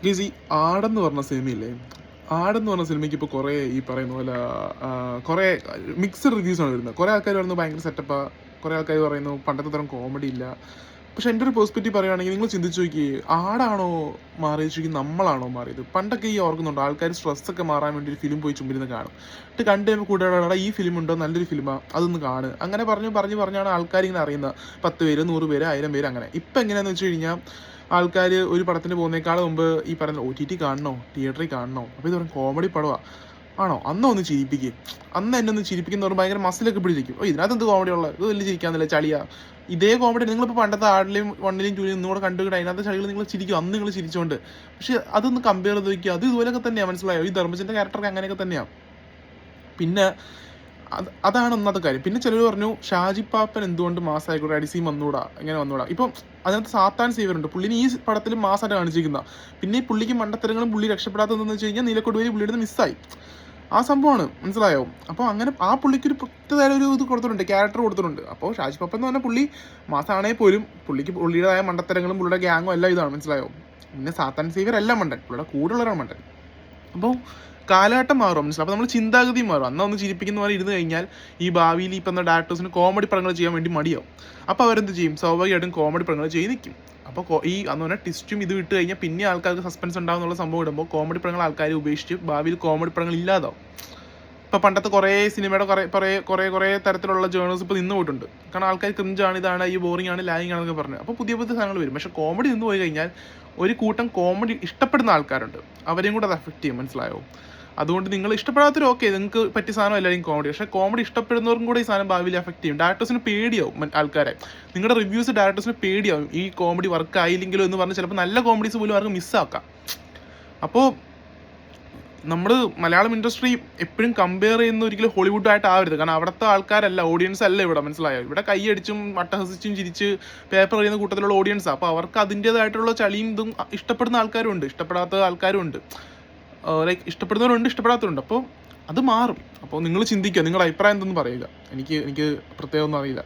Guys, ഈ ആടെന്ന് പറഞ്ഞ സിനിമയില്ലേ, ആടെന്ന് പറഞ്ഞ സിനിമയ്ക്ക് ഇപ്പോൾ കുറേ ഈ പറയുന്ന പോലെ കുറേ മിക്സഡ് റിവ്യൂസാണ് വരുന്നത്. കുറേ ആൾക്കാർ പറയുന്നു ഭയങ്കര സെറ്റപ്പാണ്, കുറേ ആൾക്കാർ പറയുന്നു പണ്ടത്തെ തരം കോമഡി ഇല്ല. പക്ഷെ എൻ്റെ ഒരു പെർസ്പെക്റ്റീവ് പറയുകയാണെങ്കിൽ നിങ്ങൾ ചിന്തിച്ച് നോക്കി, ആടാണോ മാറിയത് ശരിക്കും നമ്മളാണോ മാറിയത്? പണ്ടൊക്കെ ഈ ഓർക്കുന്നുണ്ടോ, ആൾക്കാർ സ്ട്രെസ്സൊക്കെ മാറാൻ വേണ്ടി ഒരു ഫിലിം പോയി ചുമ്പിരുന്ന് കാണും. എന്നിട്ട് കണ്ടു കഴിയുമ്പോൾ കൂട്ടുകാരോടാ ഈ ഫിലിം ഉണ്ടോ, നല്ലൊരു ഫിലിമാണ്, അതൊന്ന് കാണുക. അങ്ങനെ പറഞ്ഞാണ് ആൾക്കാർ ഇങ്ങനെ അറിയുന്നത്. 10 പേര്, 100 പേര്, 1000 പേര്, അങ്ങനെ. ഇപ്പം എങ്ങനെയാണെന്ന് വെച്ച് കഴിഞ്ഞാൽ ആൾക്കാർ ഒരു പടത്തിന് പോകുന്നേക്കാൾ മുമ്പ് ഈ പറയുന്ന OTT കാണണോ, തിയേറ്ററിൽ കാണണോ, അപ്പോൾ ഇത് പറയും കോമഡി പടമാണ് ആണോ, അന്ന് ഒന്ന് ചിരിപ്പിക്കും, അന്ന് എന്നെ ഒന്ന് ചിരിപ്പിക്കുന്ന പറഞ്ഞാൽ ഭയങ്കര മസിലൊക്കെ പിടിച്ചിരിക്കും. ഇതിനകത്ത് എന്ത് കോമഡി ഉള്ളത്, ഇത് വലിയ ചിരിക്കാന്നില്ല, ചളിയാ. ഇതേ കോമഡി നിങ്ങളിപ്പോൾ പണ്ടത്തെ ആടിലെയും 1ലെയും 2ലെയും ഇന്നുകൂടെ കണ്ടുകിട്ട് അതിനകത്ത് ചളികൾ നിങ്ങൾ ചിരിക്കും, അന്ന് നിങ്ങൾ ചിരിച്ചോണ്ട്. പക്ഷെ അതൊന്ന് കമ്പയർ ചെയ്ത് നോക്കിയാൽ അത് ഇതുപോലെയൊക്കെ തന്നെയാണ്, മനസ്സിലായോ? ഈ ധർമ്മജൻ്റെ ക്യാരക്ടറൊക്കെ അങ്ങനെയൊക്കെ തന്നെയാണ്. പിന്നെ അതാണ് ഒന്നാമത്തെ കാര്യം. പിന്നെ ചിലർ പറഞ്ഞു ഷാജി പാപ്പൻ എന്തുകൊണ്ട് മാസമായിക്കൂടെ, അടിസിയും വന്നൂടാ, ഇങ്ങനെ വന്നൂടാ. ഇപ്പം അതിനകത്ത് സാത്താൻ സേവറുണ്ട്, പുള്ളിന് ഈ പടത്തിൽ മാസമായിട്ട് കാണിച്ചിരിക്കുന്ന. പിന്നെ ഈ പുള്ളിക്ക് മണ്ടത്തരങ്ങളും പുള്ളി രക്ഷപ്പെടാത്തതെന്ന് വെച്ച് കഴിഞ്ഞാൽ നീലക്കൊടുവേരി പുള്ളിയുടെ മിസ്സായി, ആ സംഭവമാണ്, മനസ്സിലായോ? അപ്പോൾ അങ്ങനെ ആ പുള്ളിക്ക് ഒരു പ്രത്യേക ഒരു ഇത് കൊടുത്തിട്ടുണ്ട്, ക്യാരക്ടർ കൊടുത്തിട്ടുണ്ട്. അപ്പോൾ ഷാജി പാപ്പൻ എന്ന് പറഞ്ഞാൽ പുള്ളി മാസമാണെങ്കിൽ പോലും പുള്ളിക്ക് പുള്ളിയുടേതായ മണ്ടത്തരങ്ങളും പുള്ളിയുടെ ഗ്യാങ്ങും എല്ലാം ഇതാണ്, മനസ്സിലായോ? പിന്നെ സാത്താൻ സേവർ എല്ലാം മണ്ടൻ, പുള്ളിയുടെ കൂടുതലുള്ളവരാണ് മണ്ടൻ. അപ്പോൾ കാലഘട്ടം മാറും, മനസ്സിലാവും. അപ്പോൾ നമ്മൾ ചിന്താഗതി മാറും. അന്ന് ഒന്ന് ചിരിപ്പിക്കുന്ന പോലെ ഇരുന്ന് കഴിഞ്ഞാൽ ഈ ഭാവിയിൽ ഈ പറഞ്ഞ ഡയറക്ടേഴ്സിന് കോമഡി പടങ്ങൾ ചെയ്യാൻ വേണ്ടി മടിയാവും. അപ്പോൾ അവരെന്ത് ചെയ്യും, സ്വാഭാവികമായിട്ടും കോമഡി പടങ്ങൾ ചെയ്ത് നിൽക്കും. അപ്പോൾ ഈ അന്ന് പറഞ്ഞാൽ ട്വിസ്റ്റും ഇത് വിട്ട് കഴിഞ്ഞാൽ പിന്നെ ആൾക്കാർക്ക് സസ്പെൻസ് ഉണ്ടാകുന്നുള്ള സംഭവം ഇടുമ്പോൾ കോമഡി പടങ്ങൾ ആൾക്കാർ ഉപേക്ഷിച്ച് ഭാവിയിൽ കോമഡി പടങ്ങൾ ഇല്ലാതാവും. ഇപ്പോൾ പണ്ടത്തെ കുറേ സിനിമയുടെ കുറേ തരത്തിലുള്ള ജേണേഴ്സ് ഇപ്പോൾ നിന്ന് പോയിട്ടുണ്ട്. കാരണം ആൾക്കാർ ക്രിഞ്ചാണ്, ഇതാണ്, ഈ ബോറിംഗ് ആണ്, ലാഗിങ് ആണെന്നൊക്കെ പറഞ്ഞു. അപ്പോൾ പുതിയ പുതിയ സാധനങ്ങൾ വരും. പക്ഷേ കോമഡി നിന്ന് പോയി കഴിഞ്ഞാൽ ഒരു കൂട്ടം കോമഡി ഇഷ്ടപ്പെടുന്ന ആൾക്കാരുണ്ട്, അവരെയും കൂടെ അത് അഫക്റ്റ് ചെയ്യും, മനസ്സിലായോ? അതുകൊണ്ട് നിങ്ങൾ ഇഷ്ടപ്പെടാത്തൊരു ഓക്കെ, നിങ്ങൾക്ക് പറ്റിയ സാധനം എല്ലാവരും കോമഡി. പക്ഷേ കോമഡി ഇഷ്ടപ്പെടുന്നവർക്കും കൂടെ ഈ സാധനം ഭാവിയിൽ അഫക്റ്റ് ചെയ്യും. ഡയറക്ടേഴ്സിന് പേടിയാവും ആൾക്കാരെ, നിങ്ങളുടെ റിവ്യൂസ് ഡയറക്ടേഴ്സിന് പേടിയാവും. ഈ കോമഡി വർക്ക് ആയില്ലെങ്കിലോ എന്ന് പറഞ്ഞ് ചിലപ്പോൾ നല്ല കോമഡീസ് പോലും അവർക്ക് മിസ്സാക്കാം. അപ്പോൾ നമ്മൾ മലയാളം ഇൻഡസ്ട്രി എപ്പോഴും കമ്പയർ ചെയ്യുന്ന ഒരിക്കലും ഹോളിവുഡായിട്ട് ആവരുത്. കാരണം അവിടുത്തെ ആൾക്കാരല്ല, ഓഡിയൻസ് അല്ല ഇവിടെ, മനസ്സിലായോ? ഇവിടെ കൈയടിച്ചും അട്ടഹസിച്ചും ചിരിച്ച് പേപ്പർ ചെയ്യുന്ന കൂട്ടത്തിലുള്ള ഓഡിയൻസാണ്. അപ്പോൾ അവർക്ക് അതിൻ്റേതായിട്ടുള്ള ചളിയും ഇതും ഇഷ്ടപ്പെടുന്ന ആൾക്കാരും ഉണ്ട്, ഇഷ്ടപ്പെടാത്ത ആൾക്കാരും ഉണ്ട്. ലൈക്ക് ഇഷ്ടപ്പെടുന്നവരുണ്ട്, ഇഷ്ടപ്പെടാത്തവരുണ്ട്. അപ്പോൾ അത് മാറും. അപ്പോൾ നിങ്ങൾ ചിന്തിക്കുക, നിങ്ങളുടെ അഭിപ്രായം എന്തെന്ന് പറയുക. എനിക്ക് പ്രത്യേകം ഒന്നും അറിയില്ല.